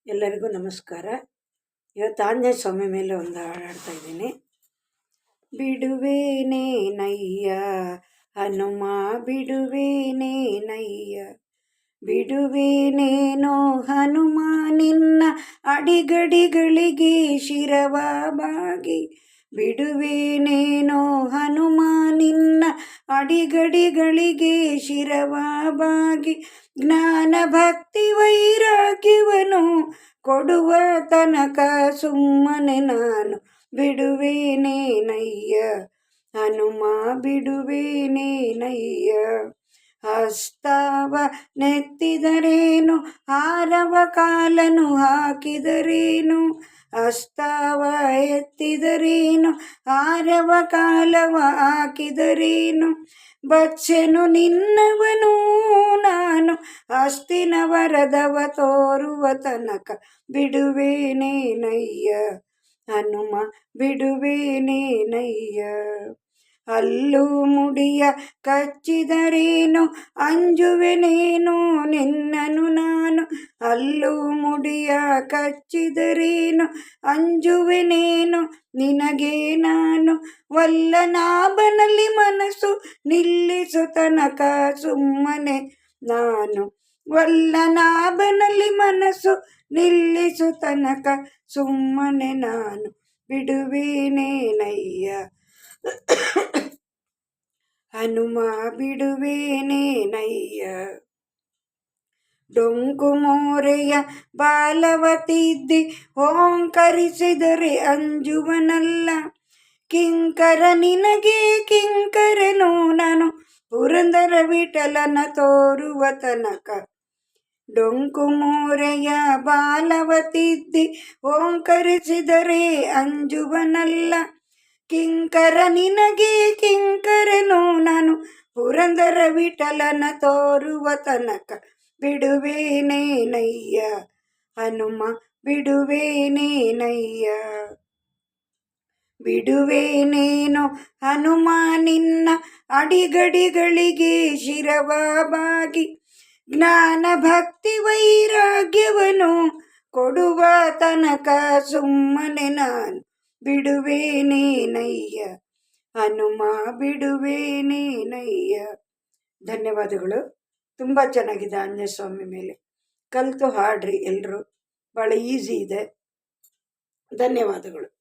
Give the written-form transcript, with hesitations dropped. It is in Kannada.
ಎಲ್ಲರಿಗೂ ನಮಸ್ಕಾರ. ಇವತ್ತು ಆಂಜನೇಯ ಸ್ವಾಮಿ ಮೇಲೆ ಒಂದು ಹಾಡು ಹಾಡ್ತಾ ಇದ್ದೀನಿ. ಬಿಡುವೇನೇನಯ್ಯ ಹನುಮ ಬಿಡುವೇನೇನಯ್ಯ, ಬಿಡುವೇನೇನೋ ಹನುಮ ನಿನ್ನ ಅಡಿಗಡಿಗಳಿಗೆ ಶಿರವ ಬಾಗಿ, ಬಿಡುವೇನೇನೋ ಹನುಮ ನಿನ್ನ ಅಡಿಗಡಿಗಳಿಗೆ ಶಿರವ ಬಾಗಿ, ಜ್ಞಾನ ಭಕ್ತಿ ವೈರಾಗ್ಯವನ್ನು ಕೊಡುವ ತನಕ ಸುಮ್ಮನೆ ನಾನು ಬಿಡುವೇನೇನಯ್ಯ ಹನುಮ ಬಿಡುವೇನೇನಯ್ಯ. ಹಸ್ತವ ನೆತ್ತಿದರೇನು ಹಾರವ ಕಾಲನು ಹಾಕಿದರೇನು, ಹಸ್ತವ ಎತ್ತಿದರೇನು ಹಾರವ ಕಾಲವ ಹಾಕಿದರೇನು, ಬಚ್ಚೆನು ನಿನ್ನವನು ನಾನು ಅಸ್ತಿನ ವರದವ ತೋರುವ ತನಕ ಬಿಡುವೇನೇನಯ್ಯ ಹನುಮ ಬಿಡುವೇನೇನಯ್ಯ. ಹಲ್ಲು ಮುಡಿಯ ಕಚ್ಚಿದರೇನು ಅಂಜುವೆನೇನು ನಿನ್ನನು ನಾನು, ಹಲ್ಲು ಮುಡಿಯ ಕಚ್ಚಿದರೇನು ಅಂಜುವೆನೇನು ನಿನಗೆ ನಾನು, ವಲ್ಲನಾಭನಲ್ಲಿ ಮನಸ್ಸು ನಿಲ್ಲಿಸು ತನಕ ಸುಮ್ಮನೆ ನಾನು, ವಲ್ಲನಾಭನಲ್ಲಿ ಮನಸ್ಸು ನಿಲ್ಲಿಸು ತನಕ ಸುಮ್ಮನೆ ನಾನು ಬಿಡುವೇನೇನಯ್ಯ ಹನುಮ ಬಿಡುವೇನೇನಯ್ಯ. ಡೊಂಕು ಮೋರೆಯ ಬಾಲವ ತಿದ್ದಿ ಓಂಕರಿಸಿದರೆ ಅಂಜುವನಲ್ಲ, ಕಿಂಕರ ನಿನಗೆ ಕಿಂಕರನು ನಾನು ಪುರಂದರ ವಿಠಲನ ತೋರುವ ತನಕ, ಡೊಂಕು ಮೋರೆಯ ಬಾಲವ ತಿದ್ದಿ ಓಂಕರಿಸಿದರೆ ಅಂಜುವನಲ್ಲ, ಕಿಂಕರ ನಿನಗೆ ಕಿಂಕರನು ನಾನು ಪುರಂದರ ವಿಠಲನ ತೋರುವ ತನಕ ಬಿಡುವೇನೇನಯ್ಯ ಹನುಮ ಬಿಡುವೇನೇನಯ್ಯ. ಬಿಡುವೇನೇನೋ ಹನುಮ ನಿನ್ನ ಅಡಿಗಡಿಗಳಿಗೆ ಶಿರವ ಬಾಗಿ, ಜ್ಞಾನ ಭಕ್ತಿ ವೈರಾಗ್ಯವನ್ನು ಕೊಡುವ ತನಕ ಸುಮ್ಮನೆ ನಾನು ಬಿಡುವೇನೇನಯ್ಯ ಹನುಮ ಬಿಡುವೇನೇನಯ್ಯ. ಧನ್ಯವಾದಗಳು. ತುಂಬ ಚೆನ್ನಾಗಿದೆ ಆಂಜನೇಯ ಸ್ವಾಮಿ ಮೇಲೆ, ಕಲಿತು ಹಾಡ್ರಿ ಎಲ್ಲರೂ, ಭಾಳ ಈಸಿ ಇದೆ. ಧನ್ಯವಾದಗಳು.